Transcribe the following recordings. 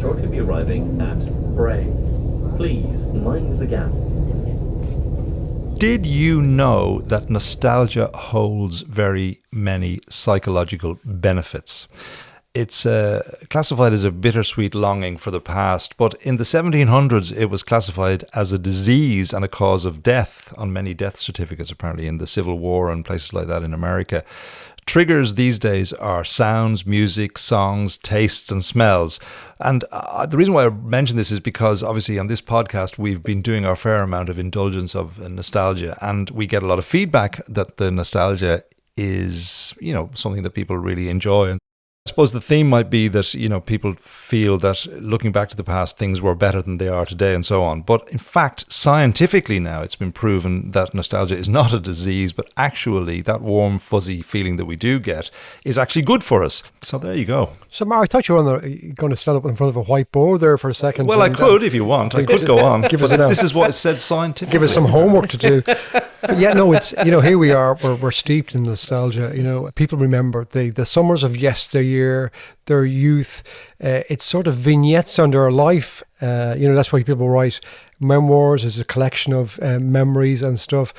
shortly be arriving at Bray. Please mind the gap. Did you know that nostalgia holds very many psychological benefits? It's classified as a bittersweet longing for the past, but in the 1700s it was classified as a disease and a cause of death on many death certificates, apparently in the Civil War and places like that in America. Triggers these days are sounds, music, songs, tastes and smells. And the reason why I mention this is because obviously on this podcast we've been doing our fair amount of indulgence of nostalgia, and we get a lot of feedback that the nostalgia is, something that people really enjoy. I suppose the theme might be that, people feel that looking back to the past, things were better than they are today and so on. But in fact, scientifically now, it's been proven that nostalgia is not a disease, but actually that warm, fuzzy feeling that we do get is actually good for us. So there you go. So, Mark, I thought you were going to stand up in front of a whiteboard there for a second. Well, I could if you want. I could go on. This is what it said scientifically. Give us some homework to do. But yeah, no, it's, here we are. We're steeped in nostalgia. People remember the summers of yesteryear, their youth. It's sort of vignettes on their life. That's why people write memoirs as a collection of memories and stuff.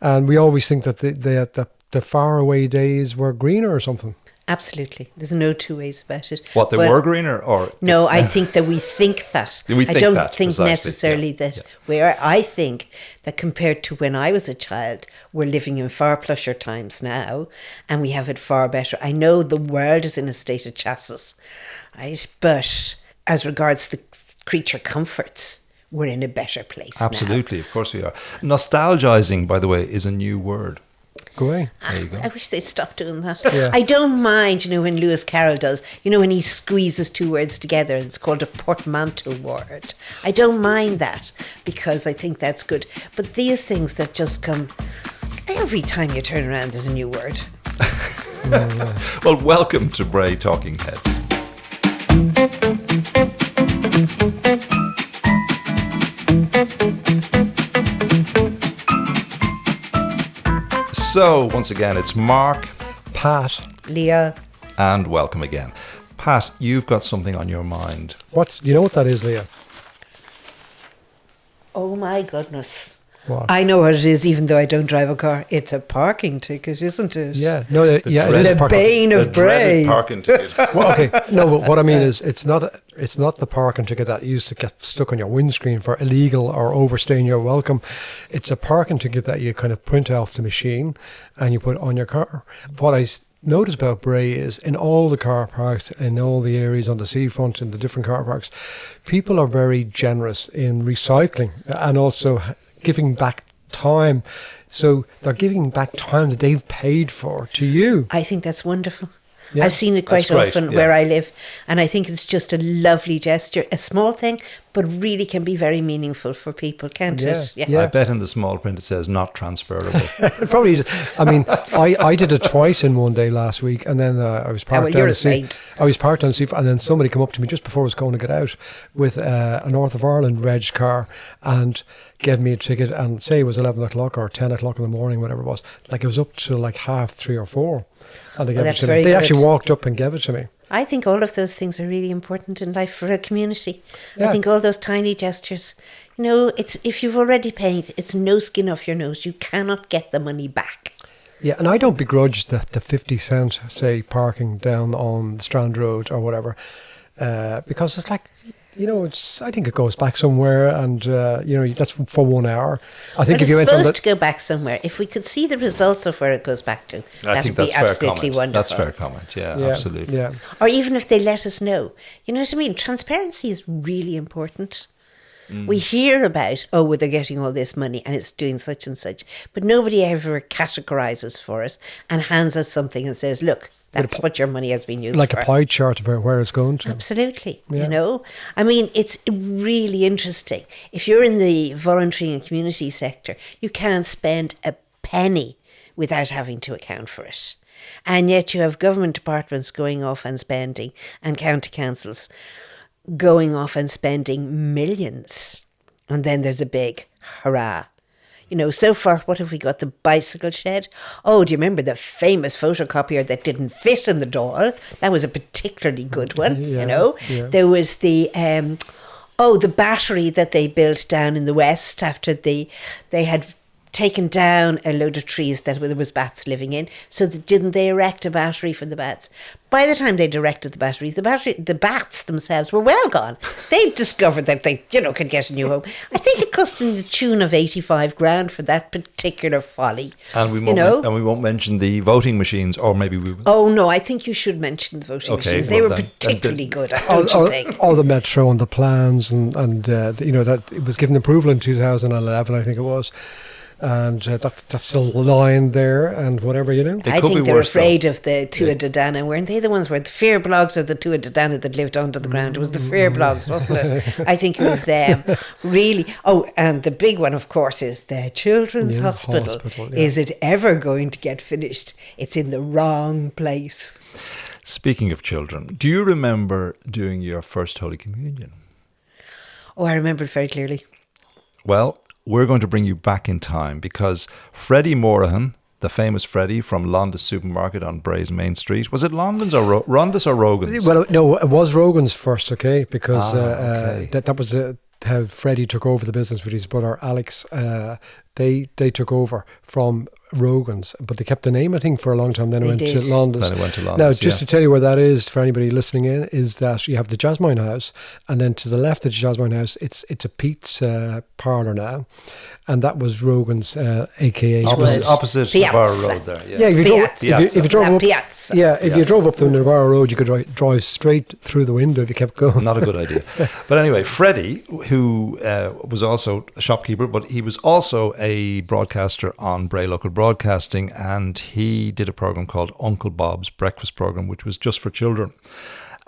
And we always think that the faraway days were greener or something. Absolutely. There's no two ways about it. What, they were greener? Or no, I think that we think that. I don't think precisely. Necessarily that. Where I think that compared to when I was a child, we're living in far plusher times now, and we have it far better. I know the world is in a state of chassis, right? But as regards the creature comforts, we're in a better place. Absolutely, of course we are. Nostalgizing, by the way, is a new word. Go away. There you go. I wish they'd stop doing that. Yeah. I don't mind, when Lewis Carroll does, when he squeezes two words together and it's called a portmanteau word. I don't mind that because I think that's good. But these things that just come, every time you turn around, there's a new word. Well, welcome to Bray Talking Heads. So, once again, it's Mark, Pat, Leah, and welcome again. Pat, you've got something on your mind. You know what that is, Leah? Oh my goodness. What? I know what it is, even though I don't drive a car. It's a parking ticket, isn't it? Yeah, no, it is the bane of Bray. Parking ticket. Well, okay, no, but what I mean is, it's not the parking ticket that used to get stuck on your windscreen for illegal or overstaying your welcome. It's a parking ticket that you kind of print off the machine and you put on your car. What I noticed about Bray is in all the car parks, in all the areas on the seafront, in the different car parks, people are very generous in recycling and also giving back time. So they're giving back time that they've paid for to you. I think that's wonderful. Yeah, I've seen it quite often where I live, and I think it's just a lovely gesture, a small thing, but really can be very meaningful for people, can't it? Yeah. I bet in the small print it says not transferable. It probably is. I mean, I did it twice in one day last week, and then I was parked down the seat. I was parked down the seat, and then somebody came up to me just before I was going to get out with a North of Ireland reg car and gave me a ticket, and say it was 11 o'clock or 10 o'clock in the morning, whatever it was. Like, it was up to like 3:30 or 4. And they gave it to me. They actually walked up and gave it to me. I think all of those things are really important in life for a community. Yeah. I think all those tiny gestures, it's if you've already paid, it's no skin off your nose. You cannot get the money back. Yeah, and I don't begrudge the 50 cent, say, parking down on Strand Road or whatever, because it's like, I think it goes back somewhere, and that's for 1 hour. I think if you went on supposed to go back somewhere. If we could see the results of where it goes back to, that would be absolutely wonderful. That's fair comment. Yeah, absolutely. Yeah. Or even if they let us know, you know what I mean. Transparency is really important. We hear about, they're getting all this money and it's doing such and such, but nobody ever categorizes for us and hands us something and says, look, that's what your money has been used for. Like a pie chart of where it's going to. Absolutely. Yeah. I mean, it's really interesting. If you're in the voluntary and community sector, you can't spend a penny without having to account for it. And yet you have government departments going off and spending, and county councils going off and spending millions. And then there's a big hurrah. So far, what have we got? The bicycle shed. Oh, do you remember the famous photocopier that didn't fit in the doll? That was a particularly good one, Yeah. There was the battery that they built down in the west after they had taken down a load of trees that there was bats living in. So didn't they erect a battery for the bats? By the time they'd erected the bats themselves were well gone. They discovered that they, could get a new home. I think it cost them the tune of 85 grand for that particular folly. And we won't mention the voting machines, or maybe we. Oh no, I think you should mention the voting machines. They were particularly good. Don't you think? All the metro and the plans and that it was given approval in 2011, I think it was. And that's still lying there and whatever, I think they're afraid of the Tua de Dana. Weren't they the ones where the fear blogs of the Tua de Dana that lived under the ground? It was the fear blogs, wasn't it? I think it was them. Really. Oh, and the big one, of course, is the Children's Hospital. Is it ever going to get finished? It's in the wrong place. Speaking of children, do you remember doing your first Holy Communion? Oh, I remember it very clearly. Well, we're going to bring you back in time because Freddie Morahan, the famous Freddie from Londis Supermarket on Bray's Main Street. Was it London's or Rondis or Rogan's? Well, no, it was Rogan's first, okay, because that was how Freddie took over the business with his brother Alex. They took over from Rogan's, but they kept the name, I think, for a long time. Then it went to Londis. Now, just to tell you where that is for anybody listening in, is that you have the Jasmine House, and then to the left of the Jasmine House, it's a Pete's parlour now, and that was Rogan's, aka opposite Navarro Road there. Yeah, if you drove up the Navarro Road, you could drive straight through the window if you kept going. Not a good idea. But anyway, Freddie, who was also a shopkeeper, but he was also a broadcaster on Bray Local Broadcasting, and he did a program called Uncle Bob's Breakfast Program, which was just for children.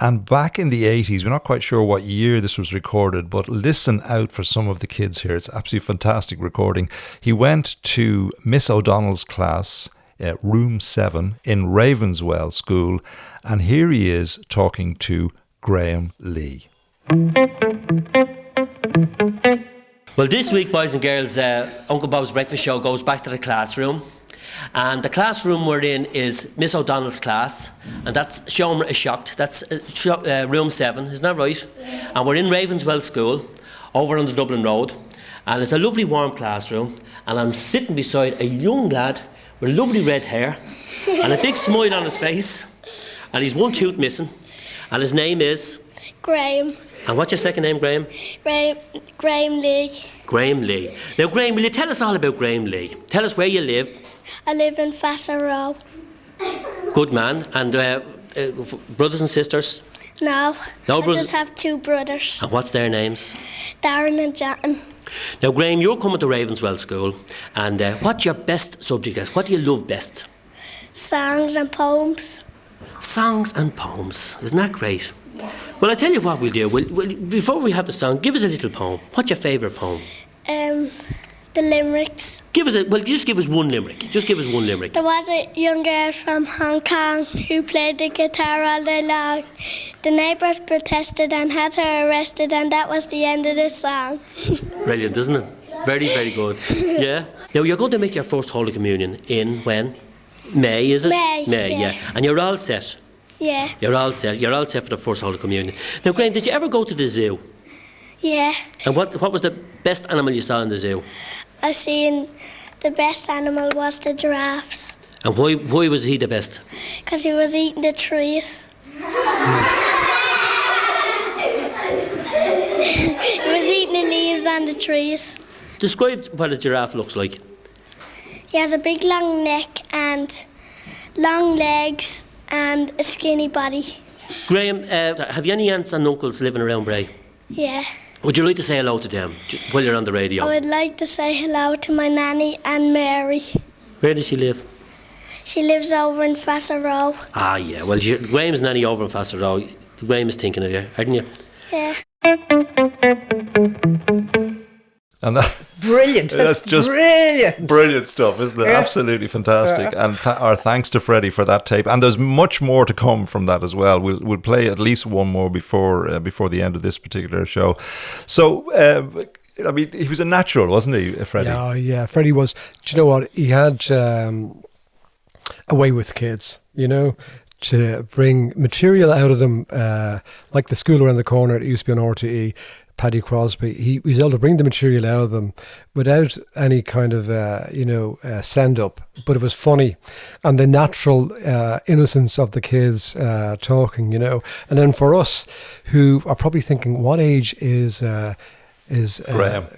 And back in the 80s, we're not quite sure what year this was recorded, but listen out for some of the kids here. It's absolutely fantastic recording. He went to Miss O'Donnell's class, room 7 in Ravenswell School, and here he is talking to Graham Lee. Well, this week, boys and girls, Uncle Bob's Breakfast Show goes back to the classroom. And the classroom we're in is Miss O'Donnell's class. And that's, Sean is shocked, that's room 7, isn't that right? Yeah. And we're in Ravenswell School, over on the Dublin Road. And it's a lovely warm classroom. And I'm sitting beside a young lad with lovely red hair and a big smile on his face. And he's one tooth missing. And his name is? Graham. And what's your second name, Graham? Graham Lee. Graham Lee. Now, Graham, will you tell us all about Graham Lee? Tell us where you live. I live in Vassar Row. Good man. And brothers and sisters? No. No brothers? I just have 2 brothers. And what's their names? Darren and Jan. Now, Graham, you're coming to Ravenswell School. And what's your best subject? What do you love best? Songs and poems. Songs and poems. Isn't that great? Well, I tell you what we'll do. Before we have the song, give us a little poem. What's your favourite poem? The limericks. Just give us one limerick. Just give us one limerick. There was a young girl from Hong Kong who played the guitar all day long. The neighbours protested and had her arrested, and that was the end of the song. Brilliant, isn't it? Very, very good. Yeah. Now, you're going to make your first Holy Communion in when? May, is it? May, yeah. And you're all set? Yeah. You're all set for the first Holy Communion. Now, Graham, did you ever go to the zoo? Yeah. And what was the best animal you saw in the zoo? I seen the best animal was the giraffes. And why was he the best? Because he was eating the trees. He was eating the leaves on the trees. Describe what a giraffe looks like. He has a big long neck and long legs and a skinny body. Graham, have you any aunts and uncles living around Bray? Yeah. Would you like to say hello to them while you're on the radio? I would like to say hello to my nanny and Mary. Where does she live? She lives over in Vassar Row. Ah, yeah. Well, Graham's nanny over in Vassar Row. Graham is thinking of you, aren't you? Yeah. And that, brilliant. That's just brilliant stuff, isn't it? Yeah. Absolutely fantastic. And our thanks to Freddie for that tape. And there's much more to come from that as well. We'll play at least one more before the end of this particular show. So I mean, he was a natural, wasn't he, Freddie? Yeah, Freddie was. Do you know what? He had a way with kids, to bring material out of them, like the school around the corner. It used to be on RTE, Paddy Crosby. He was able to bring the material out of them without any kind of, send up. But it was funny, and the natural innocence of the kids talking, And then for us, who are probably thinking, what age is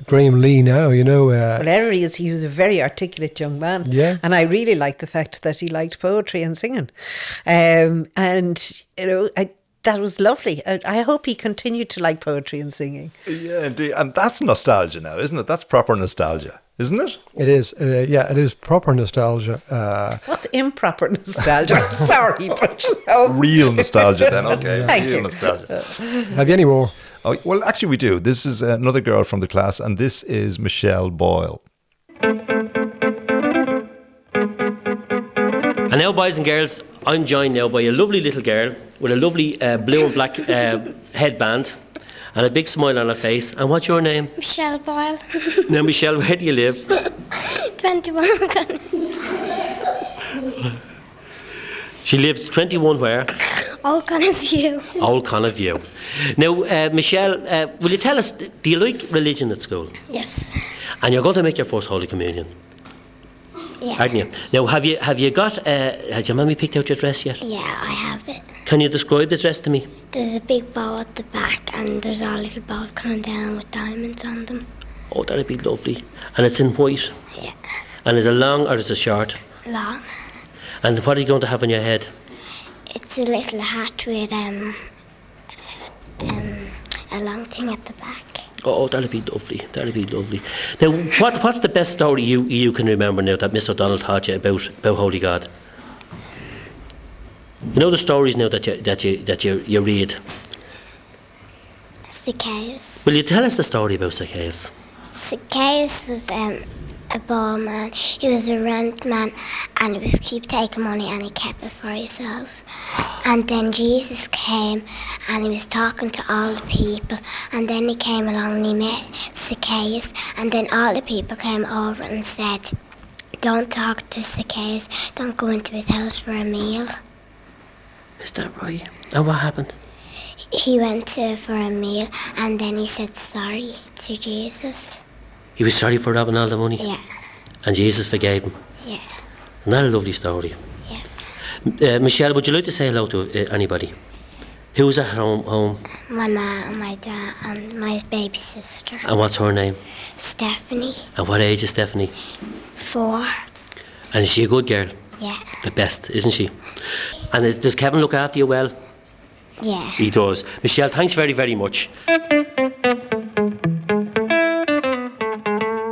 Graham Lee now, Whatever he is, he was a very articulate young man. Yeah. And I really liked the fact that he liked poetry and singing. That was lovely. I hope he continued to like poetry and singing. Yeah, indeed. And that's nostalgia now, isn't it? That's proper nostalgia, isn't it? It is. It is proper nostalgia. What's improper nostalgia? I'm sorry, but Real nostalgia then, okay. Thank Real you. nostalgia. Have you any more? Oh, well, actually, we do. This is another girl from the class, and this is Michelle Boyle. And now, boys and girls, I'm joined now by a lovely little girl with a lovely blue and black headband and a big smile on her face. And what's your name? Michelle Boyle. Now, Michelle, where do you live? 21. She lives 21 where? Old View. Old View. Now, Michelle, will you tell us, do you like religion at school? Yes. And you're going to make your first Holy Communion, Yeah. aren't you? Now, have you got, has your mummy picked out your dress yet? Yeah, I have it. Can you describe the dress to me? There's a big bow at the back and there's all little bows coming down with diamonds on them. Oh, that'd be lovely. And it's in white? Yeah. And is it long or is it short? Long. And what are you going to have on your head? It's a little hat with a long thing at the back. Oh, that'll be lovely. That'll be lovely. Now, what's the best story you can remember now that Mr. O'Donnell taught you about Holy God? You know the stories now that you read. Zacchaeus. Will you tell us the story about Zacchaeus? Zacchaeus was a ball man. He was a rent man and he was keep taking money and he kept it for himself. And then Jesus came and he was talking to all the people, and then he came along and he met Zacchaeus, and then all the people came over and said, don't talk to Zacchaeus, don't go into his house for a meal. Is that right? And what happened? He went for a meal and then he said sorry to Jesus. He was sorry for robbing all the money? Yeah. And Jesus forgave him? Yeah. Isn't that a lovely story? Yeah. Michelle, would you like to say hello to anybody? Who's at home? My mum, my dad and my baby sister. And what's her name? Stephanie. And what age is Stephanie? 4. And is she a good girl? Yeah. The best, isn't she? And does Kevin look after you well? Yeah. He does. Michelle, thanks very, very much.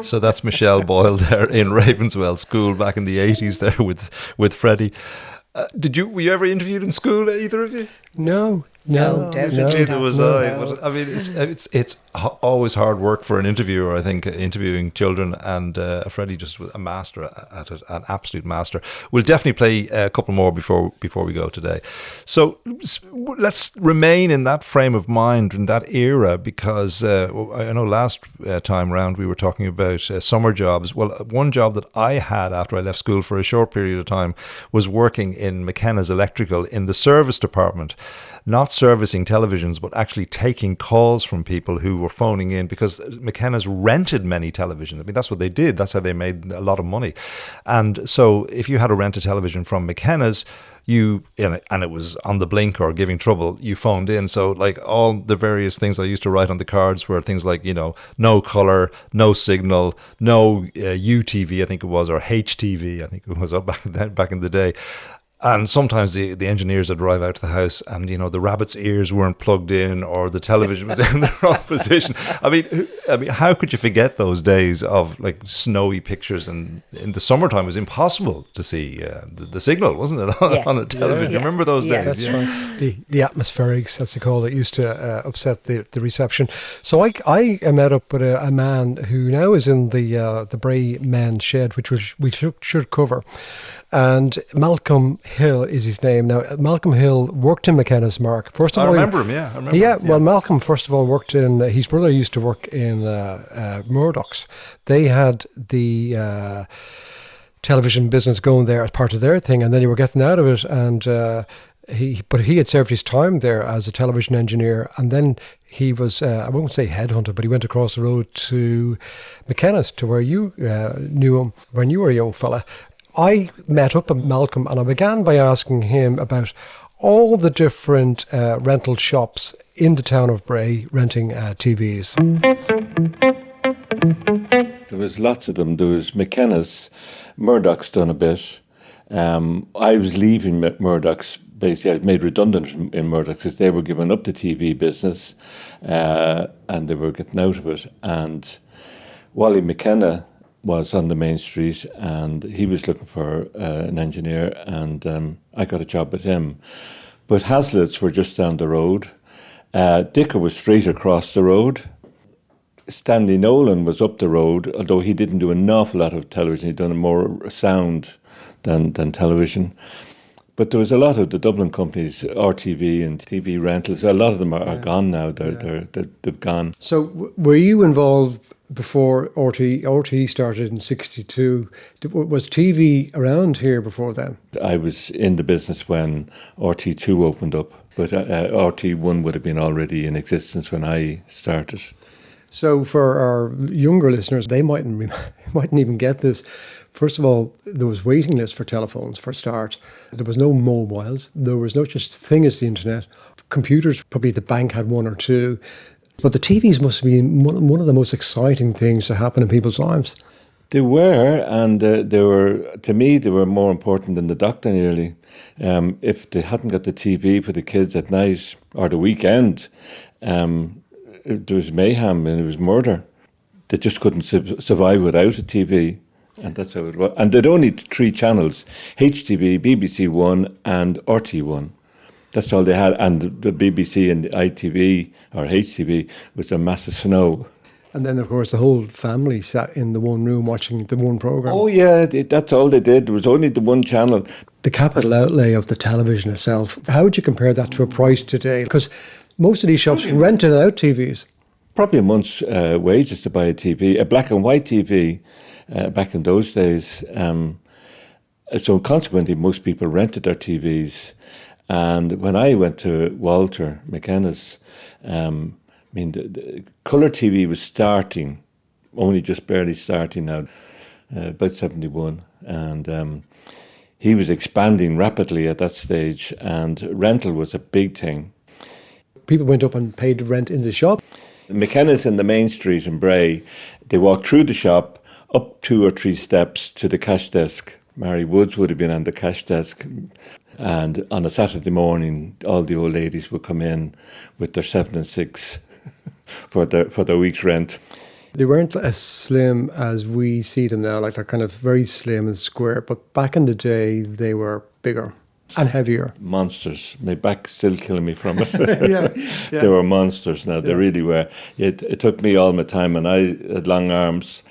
So that's Michelle Boyle there in Ravenswell School back in the 80s there with Freddie. Were you ever interviewed in school, either of you? No, definitely. Neither was I. But, I mean, it's always hard work for an interviewer, I think, interviewing children, and Freddie just was a master at it, an absolute master. We'll definitely play a couple more before we go today. So let's remain in that frame of mind, in that era, because I know last time round we were talking about summer jobs. Well, one job that I had after I left school for a short period of time was working in McKenna's Electrical in the service department. Not servicing televisions, but actually taking calls from people who were phoning in, because McKenna's rented many televisions. I mean, that's what they did. That's how they made a lot of money. And so if you had to rent a television from McKenna's, and it was on the blink or giving trouble, you phoned in. So like all the various things I used to write on the cards were things like, no colour, no signal, no UTV, I think it was, or HTV, I think it was back in the day. And sometimes the engineers would arrive out to the house and, the rabbit's ears weren't plugged in or the television was in the wrong position. I mean, how could you forget those days of like snowy pictures? And in the summertime, it was impossible to see the signal, wasn't it, on a television? Yeah. Remember those days? That's right. The atmospherics, that's they call it, used to upset the reception. So I met up with a man who now is in the Bray men's shed, which we should cover. And Malcolm Hill is his name. Now, Malcolm Hill worked in McKenna's, Mark. First of all, I remember him, yeah. Well, Malcolm, first of all, worked in, his brother used to work in Murdoch's. They had the television business going there as part of their thing, and then they were getting out of it, and he had served his time there as a television engineer, and then he was, I won't say headhunted, but he went across the road to McKenna's, to where you knew him when you were a young fella. I met up with Malcolm, and I began by asking him about all the different rental shops in the town of Bray renting TVs. There was lots of them. There was McKenna's, Murdoch's done a bit. I was leaving Murdoch's. Basically, I was made redundant in Murdoch because they were giving up the TV business and they were getting out of it. And Wally McKenna was on the main street and he was looking for an engineer, and I got a job with him. But Hazlitt's were just down the road. Dicker was straight across the road. Stanley Nolan was up the road, although he didn't do an awful lot of television. He'd done more sound than television. But there was a lot of the Dublin companies, RTV and TV rentals. A lot of them are gone now. They've gone. So were you involved before RT started in 1962? Was TV around here before then? I was in the business when RT2 opened up, but RT1 would have been already in existence when I started. So for our younger listeners, they mightn't even get this. First of all, there was waiting lists for telephones for a start. There was no mobiles. There was no such thing as the internet. Computers, probably the bank had one or two. But the TVs must have been one of the most exciting things to happen in people's lives. They were, and they were, to me, they were more important than the doctor nearly. If they hadn't got the TV for the kids at night or the weekend, there was mayhem and it was murder. They just couldn't survive without a TV, and that's how it was. And they'd only 3 channels: HTV, BBC One, and RT1. That's all they had. And the BBC and the ITV or HTV was a massive snow. And then, of course, the whole family sat in the one room watching the one programme. Oh yeah, that's all they did. There was only the one channel. The capital outlay of the television itself, how would you compare that to a price today? Because most of these shops rented out TVs. Probably a month's wages to buy a TV, a black and white TV back in those days. So consequently, most people rented their TVs. And when I went to Walter McKenna's, the colour TV was starting, only just barely starting now, about 71. And he was expanding rapidly at that stage, and rental was a big thing. People went up and paid the rent in the shop. McKenna's in the main street in Bray, they walked through the shop, up 2 or 3 steps to the cash desk. Mary Woods would have been on the cash desk. And on a Saturday morning, all the old ladies would come in with their 7 and 6 for their week's rent. They weren't as slim as we see them now, like they're kind of very slim and square. But back in the day, they were bigger and heavier. Monsters. My back's still killing me from it. Yeah. They were monsters now, they really were. It took me all my time, and I had long arms,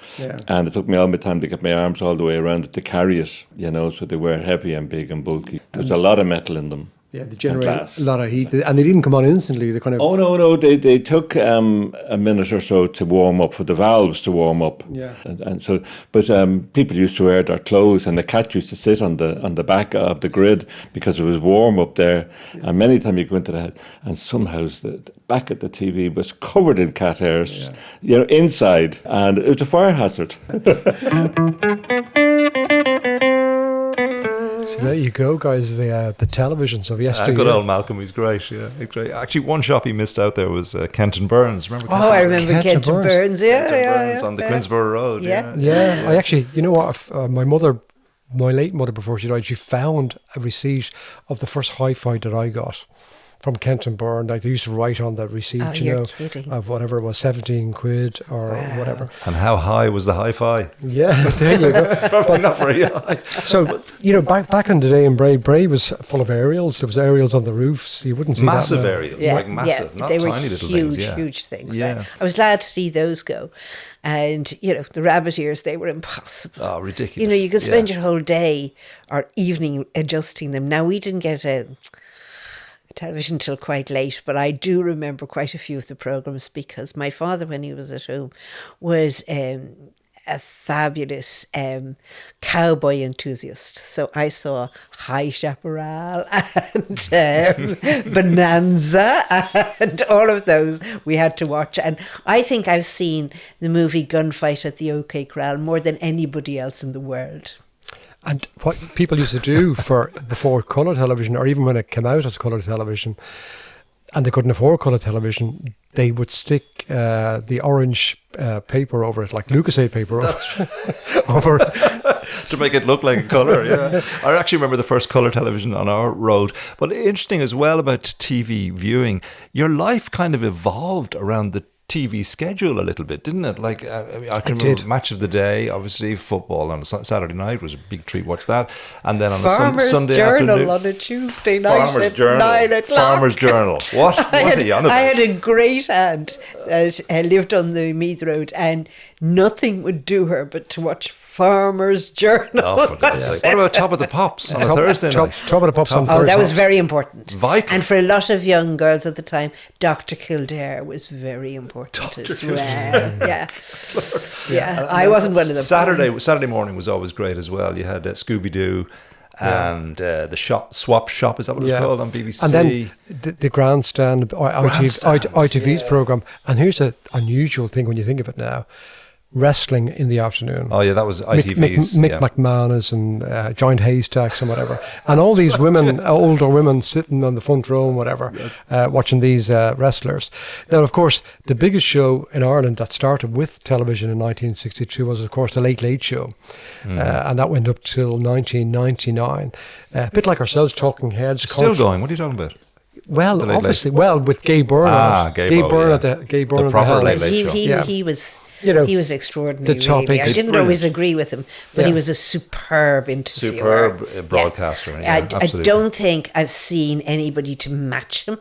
and it took me all my time to get my arms all the way around it to carry it, so they were heavy and big and bulky. There's a lot of metal in them. Yeah, they generate a lot of heat, and they didn't come on instantly. They kind of. Oh no! They took a minute or so to warm up, for the valves to warm up. Yeah. And so, but people used to wear their clothes, and the cat used to sit on the back of the grid because it was warm up there. Yeah. And many times you go into the head, and somehow the back of the TV was covered in cat hairs, inside, and it was a fire hazard. So there you go, guys. The televisions of yesterday. Good old Malcolm, he's great. Yeah, he's great. Actually, one shop he missed out there was Kenton Burns. Remember? I remember Kenton Burns. Kenton Burns on the Queensborough Road. Yeah. I actually, you know what? My late mother, before she died, she found a receipt of the first hi-fi that I got. from Kenton Burn. Like they used to write on the receipt, kidding. of whatever it was, 17 quid or whatever. And how high was the hi-fi? Yeah, there you go. Probably not very high. So, back in the day in Bray was full of aerials. There was aerials on the roofs. You wouldn't see massive that now. aerials, like massive, not they were tiny little huge, things. Yeah. Huge things. Yeah. I was glad to see those go. And, the rabbit ears, they were impossible. Oh, ridiculous. You could spend your whole day or evening adjusting them. Now, we didn't get a television till quite late, but I do remember quite a few of the programmes because my father, when he was at home, was a fabulous cowboy enthusiast. So I saw High Chaparral and Bonanza and all of those we had to watch. And I think I've seen the movie Gunfight at the OK Corral more than anybody else in the world. And what people used to do before colour television, or even when it came out as colour television, and they couldn't afford colour television, they would stick the orange paper over it, like Lucasade paper over to make it look like a colour, yeah. I actually remember the first colour television on our road. But interesting as well about TV viewing, your life kind of evolved around the TV schedule a little bit, didn't it? Like I can remember Match of the Day, obviously football on a Saturday night was a big treat. Watch that, and then on a Sunday Journal afternoon, on a Tuesday night Farmer's at Journal. 9 o'clock. Farmer's Journal. What are you on about? I had a great aunt that lived on the Meath Road, and nothing would do her but to watch Farmer's Journal. Oh, for God's sake. What about Top of the Pops on a Thursday night? Top of the Pops on Thursday. Oh, that was very important. Vital. And for a lot of young girls at the time, Dr. Kildare was very important as well. Yeah. I wasn't one of them. Saturday morning was always great as well. You had Scooby-Doo and the Swap Shop, is that what it's called, on BBC? And then the Grandstand, ITV's programme. And here's an unusual thing when you think of it now. Wrestling in the afternoon. Oh yeah, that was ITV's. Mick McManus and Giant Haystacks and whatever. And all these women, older women sitting on the front row and whatever, watching these wrestlers. Now, of course, the biggest show in Ireland that started with television in 1962 was, of course, The Late Late Show. And that went up till 1999. A bit like ourselves, Talking Heads. Still going. What are you talking about? Well, obviously, with Gay Byrne. Gay Byrne at the proper helm. Late Late Show. He was... he was extraordinary. the topics. Really. I didn't always agree with him, but he was a superb interviewer. Superb broadcaster. I don't think I've seen anybody to match him.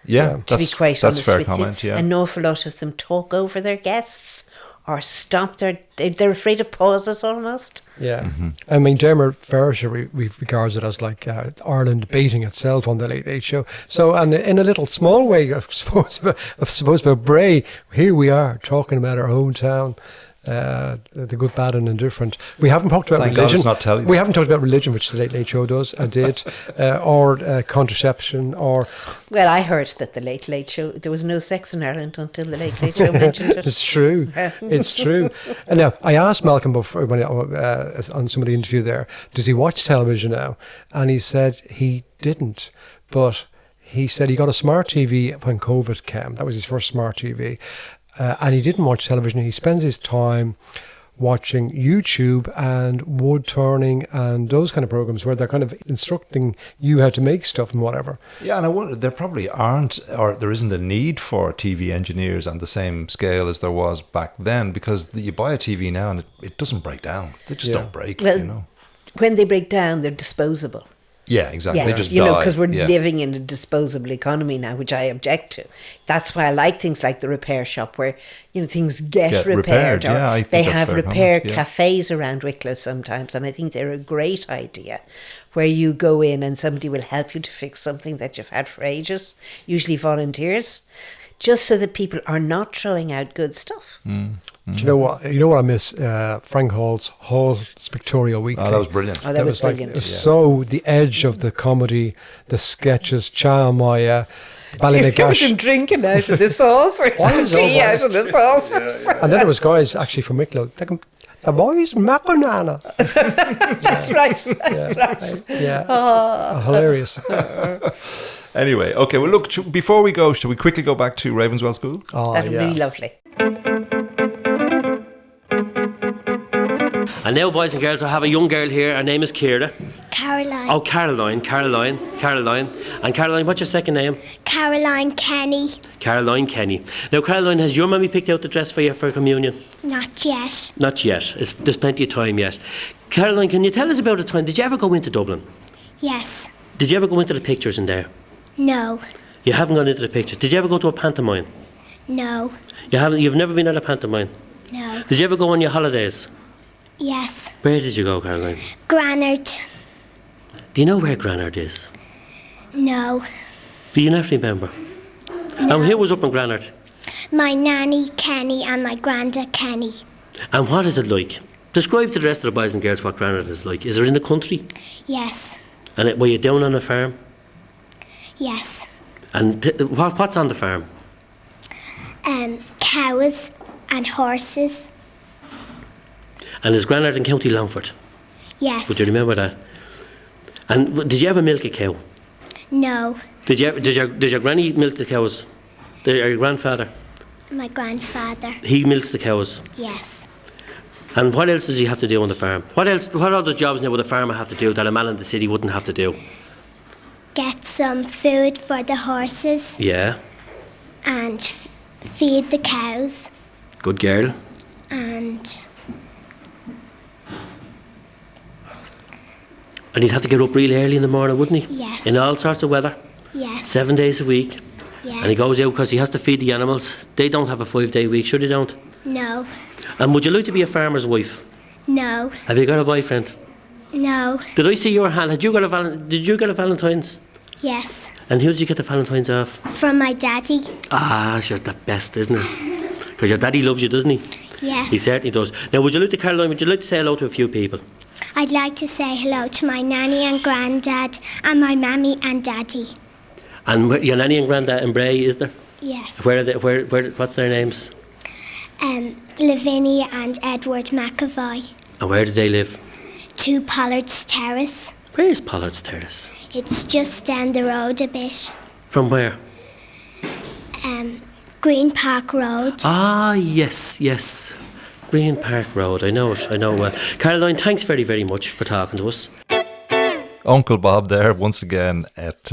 Yeah, to be quite honest fair with comment, you. yeah. An awful lot of them talk over their guests or stop they're afraid of pauses almost. Yeah. Mm-hmm. I mean, Dermot Ferrisher regards it as like Ireland baiting itself on the Late Late Show. So, and in a little small way, I suppose about Bray, here we are talking about our hometown. The good, bad and indifferent. We haven't talked about religion. We haven't talked about religion, which the Late Late Show does and did, or contraception, or... Well, I heard that the Late Late Show, there was no sex in Ireland until the Late Late Show mentioned it. It's true. It's true. And now, I asked Malcolm before, on some of the interview there, does he watch television now? And he said he didn't, but he said he got a smart TV when COVID came. That was his first smart TV. And he didn't watch television. He spends his time watching YouTube and wood turning and those kind of programs where they're kind of instructing you how to make stuff and whatever. Yeah, and I wonder, there probably aren't, or there isn't a need for TV engineers on the same scale as there was back then, because you buy a TV now and it doesn't break down. They just don't break, well, when they break down, they're disposable. Yeah, exactly. Yes, they just die. because we're living in a disposable economy now, which I object to. That's why I like things like the repair shop, where things get repaired. Or I think they that's have fair repair comment, cafes around Wicklow sometimes, and I think they're a great idea, where you go in and somebody will help you to fix something that you've had for ages, usually volunteers, just so that people are not throwing out good stuff. Do you know what? You know what I miss? Frank Hall's Pictorial Weekly. Oh, that was brilliant. Oh, that was brilliant. So the edge of the comedy, the sketches, Chamaya, Ballynagash. Him drinking out of the saucer. Tea out of the saucers. And then there was guys actually from Wicklow. The boys Macanana. That's right. That's right. Yeah. Hilarious. Anyway, okay. Well, look. Before we go, shall we quickly go back to Ravenswell School? Oh, that would be lovely. And now, boys and girls, I have a young girl here. Her name is Ciara. Caroline. Oh, Caroline. And Caroline, what's your second name? Caroline Kenny. Caroline Kenny. Now, Caroline, has your mummy picked out the dress for you for communion? Not yet. Not yet. There's plenty of time yet. Caroline, can you tell us about a time? Did you ever go into Dublin? Yes. Did you ever go into the pictures in there? No. You haven't gone into the pictures. Did you ever go to a pantomime? No. You've never been at a pantomime? No. Did you ever go on your holidays? Yes. Where did you go, Caroline? Granard. Do you know where Granard is? No. Do you not remember? No. And who was up in Granard? My nanny Kenny and my granda Kenny. And what is it like? Describe to the rest of the boys and girls what Granard is like. Is it in the country? Yes. And were you down on a farm? Yes. And what's on the farm? Cows and horses. And is Granard in County Longford? Yes. Would you remember that? And did you ever milk a cow? No. Did your granny milk the cows? Your grandfather? My grandfather. He milks the cows. Yes. And what else does he have to do on the farm? What other jobs now would a farmer have to do that a man in the city wouldn't have to do? Get some food for the horses. Yeah. And feed the cows. Good girl. And he'd have to get up really early in the morning, wouldn't he? Yes. In all sorts of weather. Yes. 7 days a week. Yes. And he goes out because he has to feed the animals. They don't have a 5-day week, sure they don't? No. And would you like to be a farmer's wife? No. Have you got a boyfriend? No. Did I see your hand? Did you get a Valentine's? Yes. And who did you get the Valentine's off? From my daddy. Ah, sure, the best, isn't it? Because your daddy loves you, doesn't he? Yes. He certainly does. Now, would you like to, Caroline, would you like to say hello to a few people? I'd like to say hello to my nanny and granddad and my mammy and daddy. And your nanny and granddad in Bray, is there? Yes. Where are they, what's their names? Lavinia and Edward McAvoy. And where do they live? 2 Pollard's Terrace. Where is Pollard's Terrace? It's just down the road a bit. From where? Green Park Road. Ah, yes. Green Park Road, I know well. Caroline, thanks very, very much for talking to us. Uncle Bob there once again at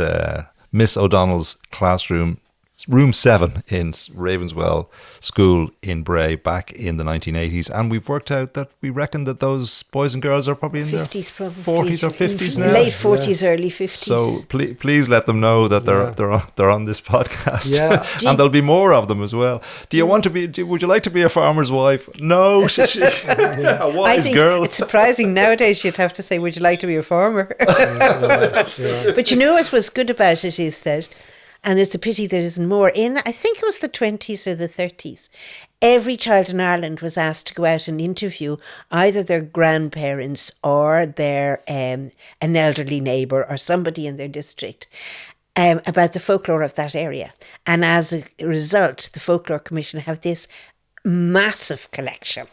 Miss O'Donnell's classroom, room 7 in Ravenswell School in Bray back in the 1980s, and we've worked out that we reckon that those boys and girls are probably in their 50s, probably 40s or 50s now, late 40s, early 50s. So please let them know that they're on this podcast, and there'll be more of them as well. Do you want to be? Would you like to be a farmer's wife? No, a wise girl. It's surprising nowadays. You'd have to say, "Would you like to be a farmer?" But you know what was good about it is that. And it's a pity there isn't more. In, I think it was the 20s or the 30s, every child in Ireland was asked to go out and interview either their grandparents or an elderly neighbour or somebody in their district about the folklore of that area. And as a result, the Folklore Commission have this massive collection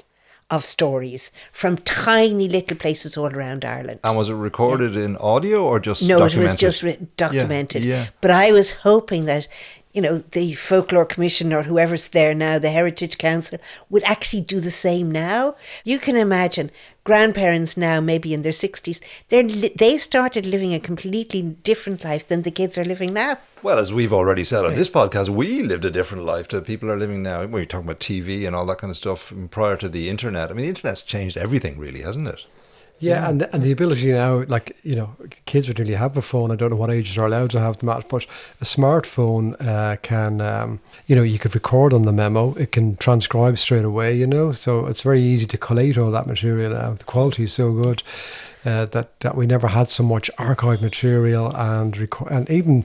of stories from tiny little places all around Ireland. And was it recorded in audio or just documented? No, it was just documented. Yeah. But I was hoping that, the Folklore Commission or whoever's there now, the Heritage Council, would actually do the same now. You can imagine grandparents now, maybe in their 60s, they started living a completely different life than the kids are living now. Well, as we've already said on this podcast, we lived a different life to people are living now. When you're talking about TV and all that kind of stuff prior to the internet, I mean, the internet's changed everything, really, hasn't it? Yeah, and the ability now, kids would really have a phone. I don't know what ages are allowed to have them at, but a smartphone can, you could record on the memo. It can transcribe straight away, so it's very easy to collate all that material now. The quality is so good that we never had so much archive material and even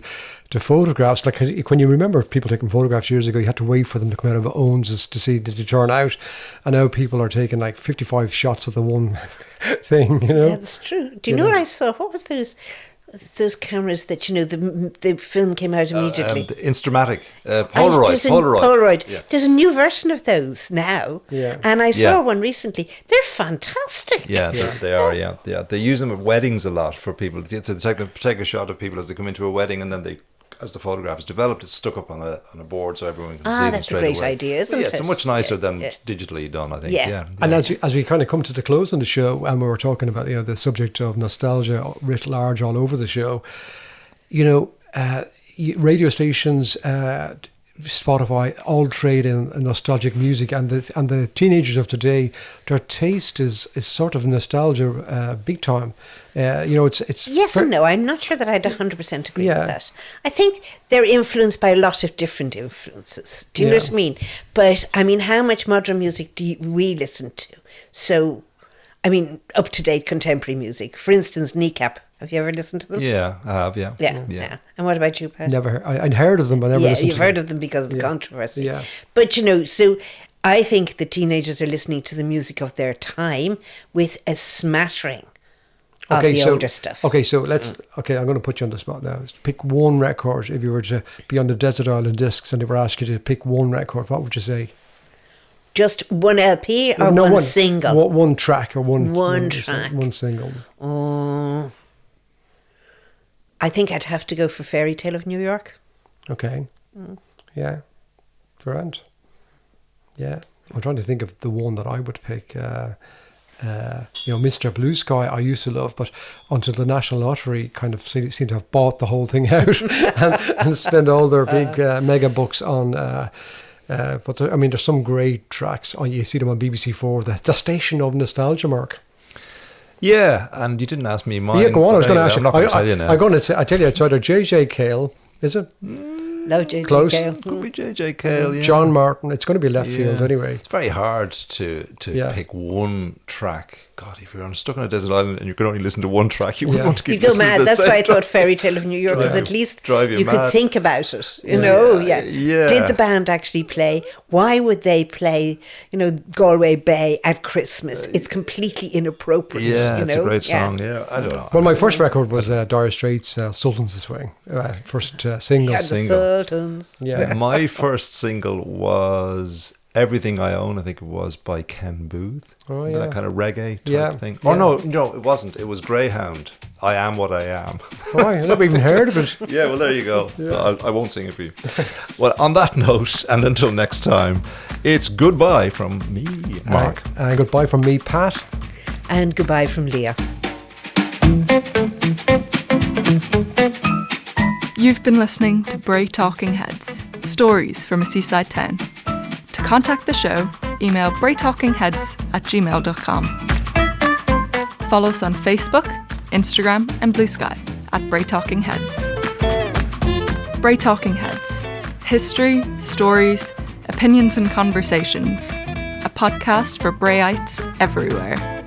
the photographs. Like when you remember people taking photographs years ago, you had to wait for them to come out of owns to see did they turn out, and now people are taking like 55 shots of the one thing. Yeah, that's true. Do you know what I saw? What was those cameras that the film came out immediately? The Instamatic, Polaroid. Yeah. There's a new version of those now, and I saw one recently. They're fantastic. Yeah, they are. Yeah, they use them at weddings a lot for people. So they take a shot of people as they come into a wedding, and then they as the photograph is developed, it's stuck up on a board so everyone can see them straight away. That's a great idea, isn't it? It's much nicer than digitally done, I think. Yeah. And as we kind of come to the close of the show, and we were talking about the subject of nostalgia writ large all over the show, radio stations, Spotify, all trade in nostalgic music, and the teenagers of today, their taste is sort of nostalgia, big time. It's yes and no. I'm not sure that I'd 100% agree with that. I think they're influenced by a lot of different influences. Do you know what I mean? But I mean, how much modern music do we listen to? So, I mean, up to date contemporary music. For instance, Kneecap. Have you ever listened to them? Yeah, I have. Yeah. And what about you, Pat? Never. I'd heard of them, but never listened to them. You've heard of them because of the controversy. Yeah. But so I think the teenagers are listening to the music of their time with a smattering of the older stuff. Okay, so I'm going to put you on the spot now. Pick one record. If you were to be on the Desert Island Discs and they were asking you to pick one record, what would you say? Just one LP or one single? One track or one track. One single. Oh, I think I'd have to go for Fairy Tale of New York. Okay. Yeah. Grand. Yeah. I'm trying to think of the one that I would pick. Mr. Blue Sky I used to love, but until the National Lottery kind of seemed to have bought the whole thing out and spent all their big mega bucks on... but there's some great tracks. You see them on BBC4, the station of nostalgia, Mark. Yeah, and you didn't ask me mine. Yeah, go on. I was going to ask you. I'm not going to tell you now. I'm going to tell you, it's either J.J. Cale, is it? No, J.J. Close. Cale. Could be J.J. Cale, yeah. John Martin. It's going to be left field anyway. It's very hard to pick one track. God, if you're stuck on a desert island and you can only listen to one track, you wouldn't want to keep listening to the same. You go mad. That's why I thought track. Fairy Tale of New York was at least you could think about it. Yeah. Did the band actually play? Why would they play, Galway Bay at Christmas? It's completely inappropriate. Yeah, it's a great song. Yeah, I don't know. Well, my first record was Dire Straits' Sultans of Swing. First single. Yeah, the Sultans. Yeah. My first single was Everything I Own, I think it was, by Ken Booth. Oh, yeah. That kind of reggae type thing. Oh, no, it wasn't. It was Greyhound. I Am What I Am. Oh, I never even heard of it. Yeah, well, there you go. Yeah. I won't sing it for you. Well, on that note, and until next time, it's goodbye from me, Mark. And goodbye from me, Pat. And goodbye from Leah. You've been listening to Bray Talking Heads, stories from a seaside town. To contact the show, email braytalkingheads@gmail.com. Follow us on Facebook, Instagram and Blue Sky at Bray Talking Heads. Bray Talking Heads. History, stories, opinions and conversations. A podcast for Brayites everywhere.